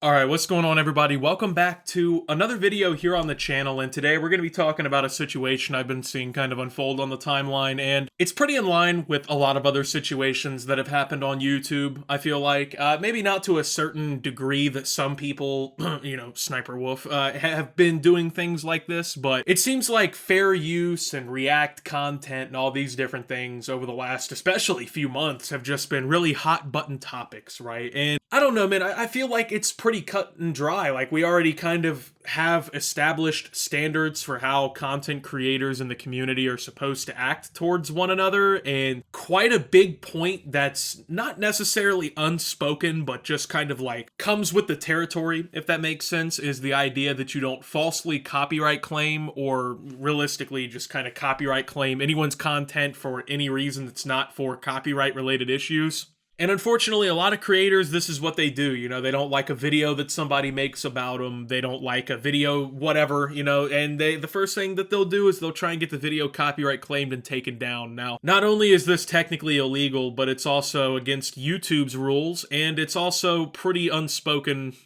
Alright, what's going on everybody? Welcome back to another video here on the channel, and today we're going to be talking about a situation I've been seeing kind of unfold on the timeline, and it's pretty in line with a lot of other situations that have happened on YouTube, I feel like. Maybe not to a certain degree that some people, Sniper Wolf, have been doing things like this, but it seems like fair use and React content and all these different things over the last, especially few months, have just been really hot button topics, right? And I don't know, man, I feel like it's pretty cut and dry. Like, we already kind of have established standards for how content creators in the community are supposed to act towards one another, and quite a big point that's not necessarily unspoken, but just kind of like comes with the territory, if that makes sense, is the idea that you don't falsely copyright claim or realistically just kind of copyright claim anyone's content for any reason that's not for copyright related issues. And unfortunately, a lot of creators, this is what they do, they don't like a video that somebody makes about them, they don't like a video, whatever, and the first thing that they'll do is they'll try and get the video copyright claimed and taken down. Now, not only is this technically illegal, but it's also against YouTube's rules, and it's also pretty unspoken,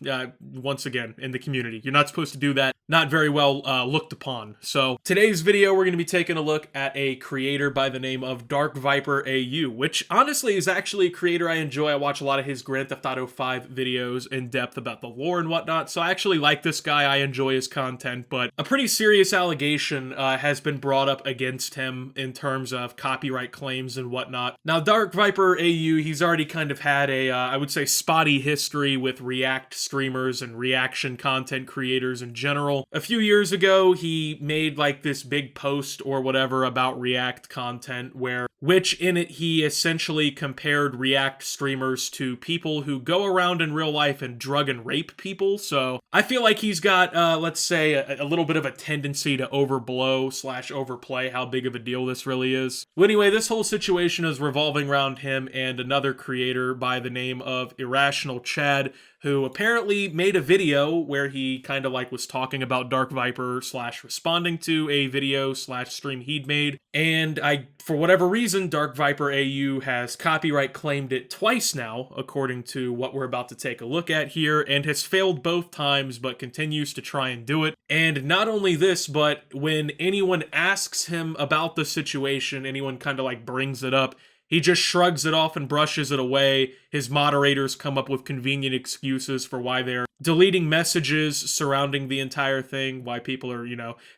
once again, in the community. You're not supposed to do that, not very well looked upon. So, today's video, we're going to be taking a look at a creator by the name of DarkViperAU, which honestly is actually a creator I enjoy. I watch a lot of his Grand Theft Auto 5 videos in depth about the lore and whatnot, so I actually like this guy. I enjoy his content, but a pretty serious allegation has been brought up against him in terms of copyright claims and whatnot. Now, DarkViperAU, he's already kind of had a, I would say, spotty history with React streamers and reaction content creators in general. A few years ago, he made like this big post or whatever about React content which in it he essentially compared React streamers to people who go around in real life and drug and rape people. So I feel like he's got, let's say, a little bit of a tendency to overblow/overplay how big of a deal this really is. Well, anyway, this whole situation is revolving around him and another creator by the name of Irrational Chad, who apparently made a video where he kind of like was talking about Dark Viper / responding to a video / stream he'd made. And for whatever reason, DarkViperAU has copyright claimed it twice now, according to what we're about to take a look at here, and has failed both times, but continues to try and do it. And not only this, but when anyone asks him about the situation, anyone kind of like brings it up, he just shrugs it off and brushes it away. His moderators come up with convenient excuses for why they're deleting messages surrounding the entire thing, why people are,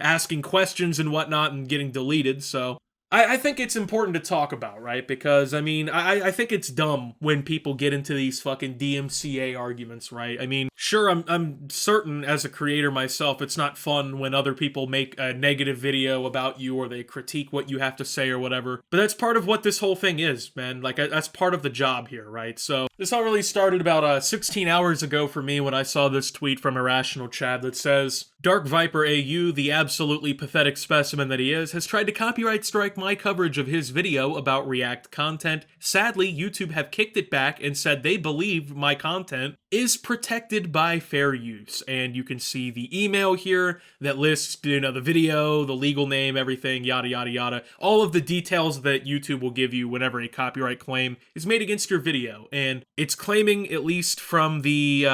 asking questions and whatnot and getting deleted. So I think it's important to talk about, right? Because, I think it's dumb when people get into these fucking DMCA arguments, right? Sure, I'm certain as a creator myself, it's not fun when other people make a negative video about you or they critique what you have to say or whatever. But that's part of what this whole thing is, man. Like, that's part of the job here, right? So this all really started about 16 hours ago for me when I saw this tweet from Irrational Chad that says, DarkViperAU, the absolutely pathetic specimen that he is, has tried to copyright strike my coverage of his video about React content. Sadly, YouTube have kicked it back and said they believe my content is protected by fair use. And you can see the email here that lists, the video, the legal name, everything, yada, yada, yada. All of the details that YouTube will give you whenever a copyright claim is made against your video. And it's claiming, at least from the,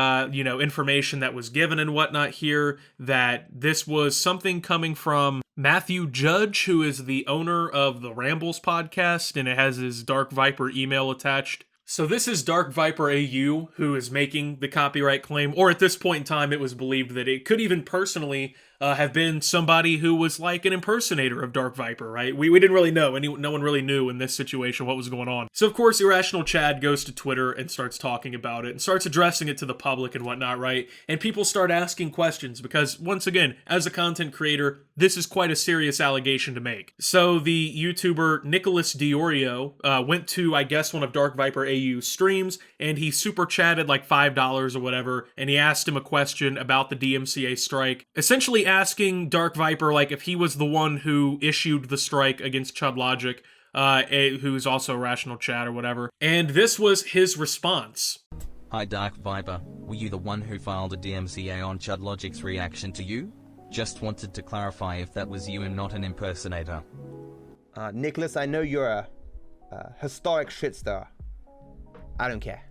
information that was given and whatnot here, that this was something coming from Matthew Judge, who is the owner of the Rambles podcast, and it has his Dark Viper email attached. So this is DarkViperAU who is making the copyright claim, or at this point in time, it was believed that it could even personally have been somebody who was like an impersonator of Dark Viper, right? We didn't really know. No one really knew in this situation what was going on. So of course, Irrational Chad goes to Twitter and starts talking about it and starts addressing it to the public and whatnot, right? And people start asking questions because, once again, as a content creator, this is quite a serious allegation to make. So the YouTuber Nicholas Diorio went to, I guess, one of DarkViperAU's streams, and he super chatted like $5 or whatever, and he asked him a question about the DMCA strike, essentially asking Dark Viper like if he was the one who issued the strike against Chud Logic, who's also Rational Chat or whatever. And this was his response. Hi Dark Viper, were you the one who filed a DMCA on Chud Logic's reaction to you? Just wanted to clarify if that was you and not an impersonator. Nicholas, I know you're a historic shitstar. I don't care.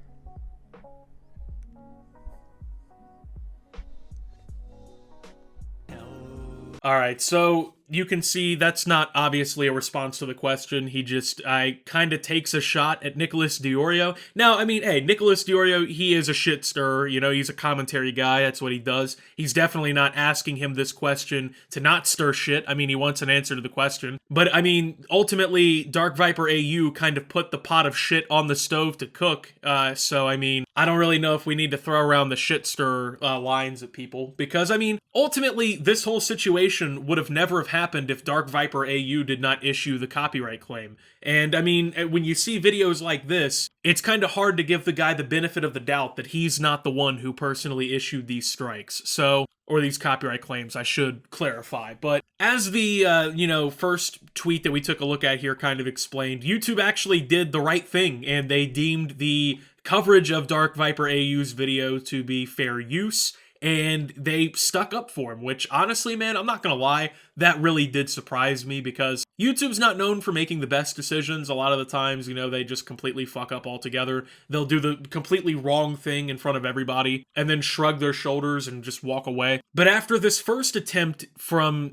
All right, so you can see that's not obviously a response to the question. He just, kind of takes a shot at Nicholas Diorio. Now, I mean, hey, Nicholas Diorio, he is a shit stirrer. You know, he's a commentary guy. That's what he does. He's definitely not asking him this question to not stir shit. I mean, he wants an answer to the question. But, I mean, ultimately, DarkViperAU kind of put the pot of shit on the stove to cook. So, I mean, I don't really know if we need to throw around the shit stir lines at people. Because, I mean, ultimately, this whole situation would have never have happened if DarkViperAU did not issue the copyright claim. And I mean, when you see videos like this, it's kind of hard to give the guy the benefit of the doubt that he's not the one who personally issued these strikes. So, or these copyright claims, I should clarify. But as the, first tweet that we took a look at here kind of explained, YouTube actually did the right thing, and they deemed the coverage of DarkViperAU's video to be fair use, and they stuck up for him, which honestly, man, I'm not gonna lie, that really did surprise me because YouTube's not known for making the best decisions. A lot of the times, they just completely fuck up altogether. They'll do the completely wrong thing in front of everybody and then shrug their shoulders and just walk away. But after this first attempt from,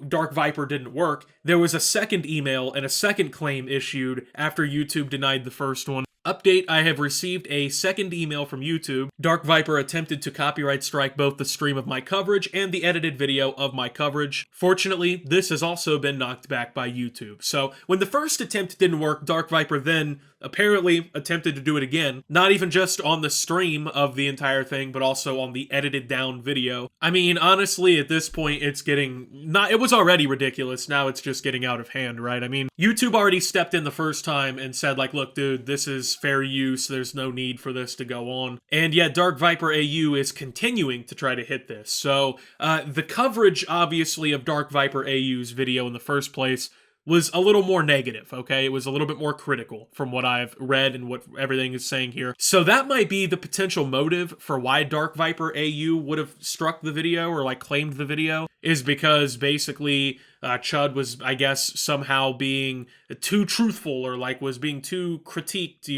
Dark Viper didn't work, there was a second email and a second claim issued after YouTube denied the first one. Update, I have received a second email from YouTube. Dark Viper attempted to copyright strike both the stream of my coverage and the edited video of my coverage. Fortunately, this has also been knocked back by YouTube. So, when the first attempt didn't work, Dark Viper then apparently attempted to do it again. Not even just on the stream of the entire thing, but also on the edited down video. I mean, honestly, at this point, it's getting it was already ridiculous. Now it's just getting out of hand, right? I mean, YouTube already stepped in the first time and said, like, look, dude, this is fair use. There's no need for this to go on. And yet, DarkViperAU is continuing to try to hit this. So, the coverage, obviously, of DarkViperAU's video in the first place was a little more negative, okay? It was a little bit more critical from what I've read and what everything is saying here. So that might be the potential motive for why DarkViperAU would have struck the video or, claimed the video, is because basically Chud was, I guess, somehow being too truthful or, was being too critiqued,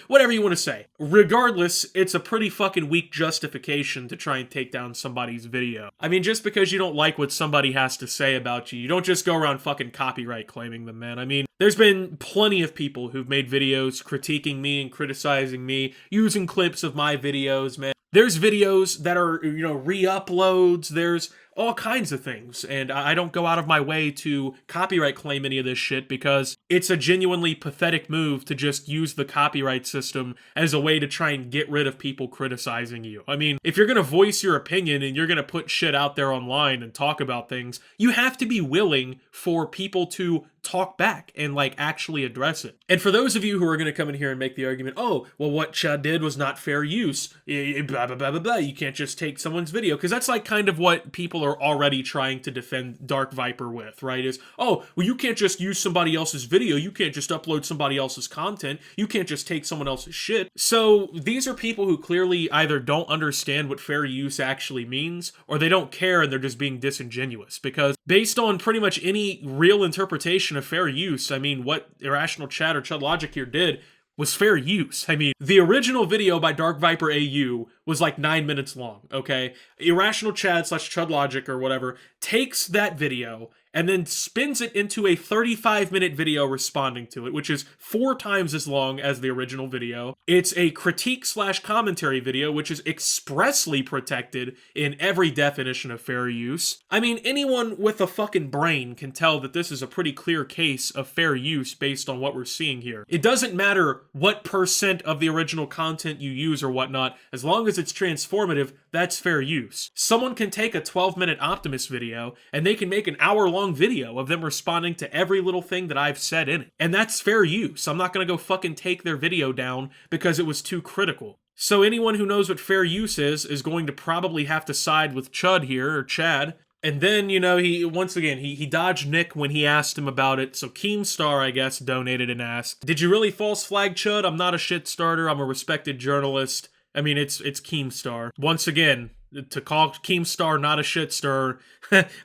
whatever you want to say. Regardless, it's a pretty fucking weak justification to try and take down somebody's video. I mean, just because you don't like what somebody has to say about you, you don't just go around fucking copyright claiming them, man. I mean, there's been plenty of people who've made videos critiquing me and criticizing me, using clips of my videos, man. There's videos that are, re-uploads, there's all kinds of things, and I don't go out of my way to copyright claim any of this shit because it's a genuinely pathetic move to just use the copyright system as a way to try and get rid of people criticizing you. I mean, if you're gonna voice your opinion and you're gonna put shit out there online and talk about things, you have to be willing for people to talk back and actually address it. And for those of you who are going to come in here and make the argument, oh, well, what Chad did was not fair use, blah, blah, blah, blah, blah, you can't just take someone's video, because that's kind of what people are already trying to defend Dark Viper with, right? Is, oh, well, you can't just use somebody else's video, you can't just upload somebody else's content, you can't just take someone else's shit. So these are people who clearly either don't understand what fair use actually means, or they don't care and they're just being disingenuous, because based on pretty much any real interpretation of fair use, I mean, what Irrational Chat or Chud Logic here did was fair use. I mean, the original video by DarkViperAU was 9 minutes long, okay? Irrational Chat / Chud Logic or whatever takes that video and then spins it into a 35-minute video responding to it, which is 4 times as long as the original video. It's a critique / commentary video, which is expressly protected in every definition of fair use. I mean, anyone with a fucking brain can tell that this is a pretty clear case of fair use based on what we're seeing here. It doesn't matter what % of the original content you use or whatnot, as long as it's transformative, that's fair use. Someone can take a 12-minute Optimus video, and they can make an hour-long video of them responding to every little thing that I've said in it. And that's fair use. I'm not gonna go fucking take their video down because it was too critical. So anyone who knows what fair use is going to probably have to side with Chud here, or Chad. And then, he dodged Nick when he asked him about it. So Keemstar, I guess, donated and asked, did you really false flag Chud? I'm not a shit starter. I'm a respected journalist. I mean, it's Keemstar. Once again, to call Keemstar not a shit stirrer,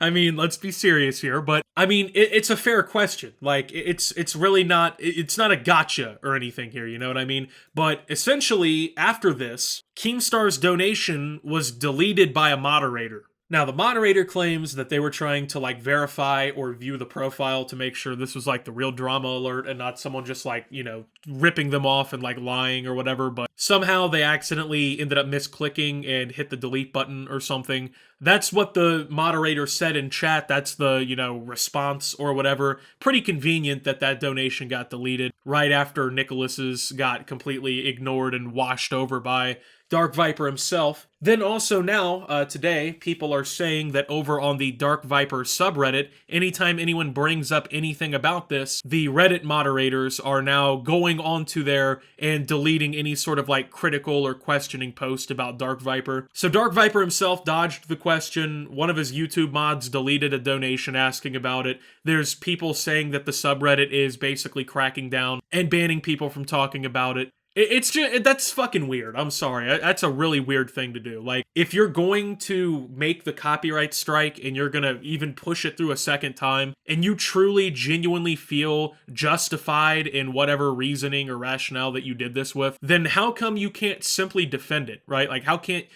I mean, let's be serious here, but I mean, it's a fair question. It's really not, it's not a gotcha or anything here, you know what I mean? But essentially, after this, Keemstar's donation was deleted by a moderator. Now, the moderator claims that they were trying to like verify or view the profile to make sure this was like the real drama alert and not someone just like, ripping them off and like lying or whatever, but somehow they accidentally ended up misclicking and hit the delete button or something. That's what the moderator said in chat. That's the, response or whatever. Pretty convenient that that donation got deleted right after Nicholas's got completely ignored and washed over by Dark Viper himself. Then also now, today, people are saying that over on the Dark Viper subreddit, anytime anyone brings up anything about this, the Reddit moderators are now going onto there and deleting any sort of like critical or questioning post about Dark Viper. So Dark Viper himself dodged the question. One of his YouTube mods deleted a donation asking about it. There's people saying that the subreddit is basically cracking down and banning people from talking about it. It's just, that's fucking weird. I'm sorry. That's a really weird thing to do. Like, if you're going to make the copyright strike and you're gonna even push it through a second time, and you truly, genuinely feel justified in whatever reasoning or rationale that you did this with, then how come you can't simply defend it, right? Like, how can't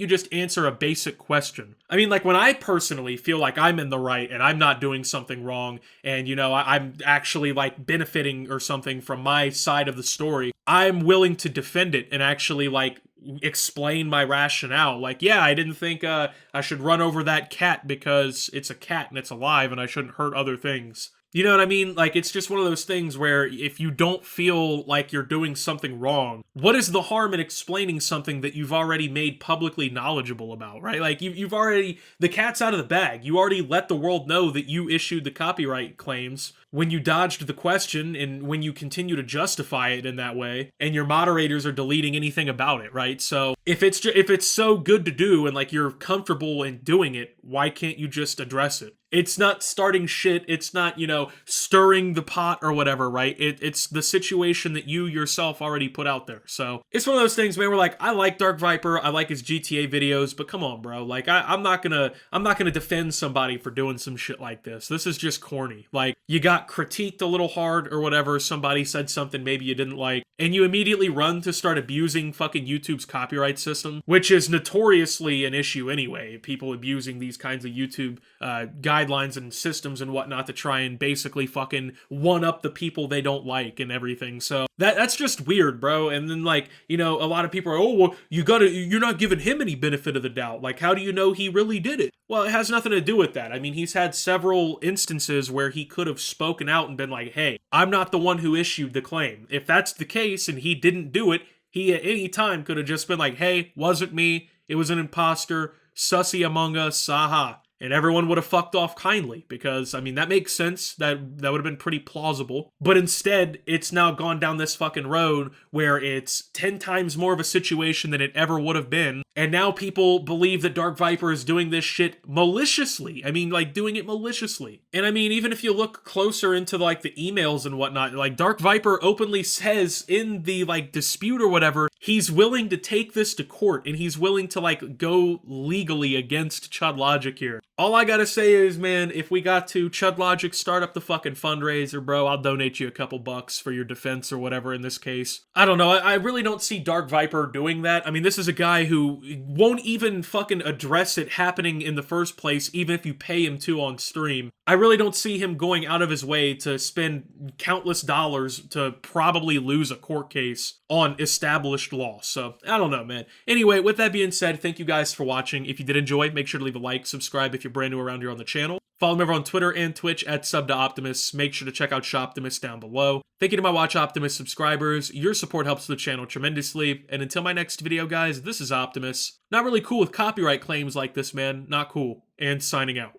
you just answer a basic question? I mean, like, when I personally feel like I'm in the right and I'm not doing something wrong, and, I'm actually, like, benefiting or something from my side of the story, I'm willing to defend it and actually, like, explain my rationale. Like, yeah, I didn't think I should run over that cat because it's a cat and it's alive and I shouldn't hurt other things. You know what I mean? Like, it's just one of those things where if you don't feel like you're doing something wrong, what is the harm in explaining something that you've already made publicly knowledgeable about, right? Like, you've already, the cat's out of the bag. You already let the world know that you issued the copyright claims when you dodged the question and when you continue to justify it in that way, and your moderators are deleting anything about it, right? So if it's so good to do and like you're comfortable in doing it, why can't you just address it? It's not starting shit. It's not, stirring the pot or whatever, right? It's the situation that you yourself already put out there. So it's one of those things, man, where like, I like Dark Viper. I like his GTA videos, but come on, bro. Like, I'm not gonna defend somebody for doing some shit like this. This is just corny. Like, you got critiqued a little hard or whatever. Somebody said something maybe you didn't like, and you immediately run to start abusing fucking YouTube's copyright system, which is notoriously an issue anyway. People abusing these kinds of YouTube guidelines and systems and whatnot to try and basically fucking one-up the people they don't like and everything. So that's just weird, bro. And then, like, a lot of people are, oh, well, you're not giving him any benefit of the doubt. Like, how do you know he really did it? Well, it has nothing to do with that. I mean, he's had several instances where he could have spoken out and been like, hey, I'm not the one who issued the claim. If that's the case and he didn't do it, he at any time could have just been like, hey, wasn't me. It was an imposter. Sussy among us. Aha. And everyone would have fucked off kindly because, I mean, that makes sense. That would have been pretty plausible. But instead, it's now gone down this fucking road where it's 10 times more of a situation than it ever would have been. And now people believe that Dark Viper is doing this shit maliciously. I mean, like, doing it maliciously. And I mean, even if you look closer into, like, the emails and whatnot, like, Dark Viper openly says in the, like, dispute or whatever, he's willing to take this to court and he's willing to, like, go legally against Chud Logic here. All I gotta say is, man, if we got to Chud Logic start up the fucking fundraiser, bro, I'll donate you a couple bucks for your defense or whatever in this case. I don't know, I really don't see Dark Viper doing that. I mean, this is a guy who won't even fucking address it happening in the first place, even if you pay him to on stream. I really don't see him going out of his way to spend countless dollars to probably lose a court case on established law. So, I don't know, man. Anyway, with that being said, thank you guys for watching. If you did enjoy, make sure to leave a like, subscribe if you're brand new around here on the channel. Follow me over on Twitter and Twitch at SubToOptimus. Make sure to check out Shoptimus down below. Thank you to my Watch Optimus subscribers. Your support helps the channel tremendously. And until my next video, guys, this is Optimus. Not really cool with copyright claims like this, man. Not cool. And signing out.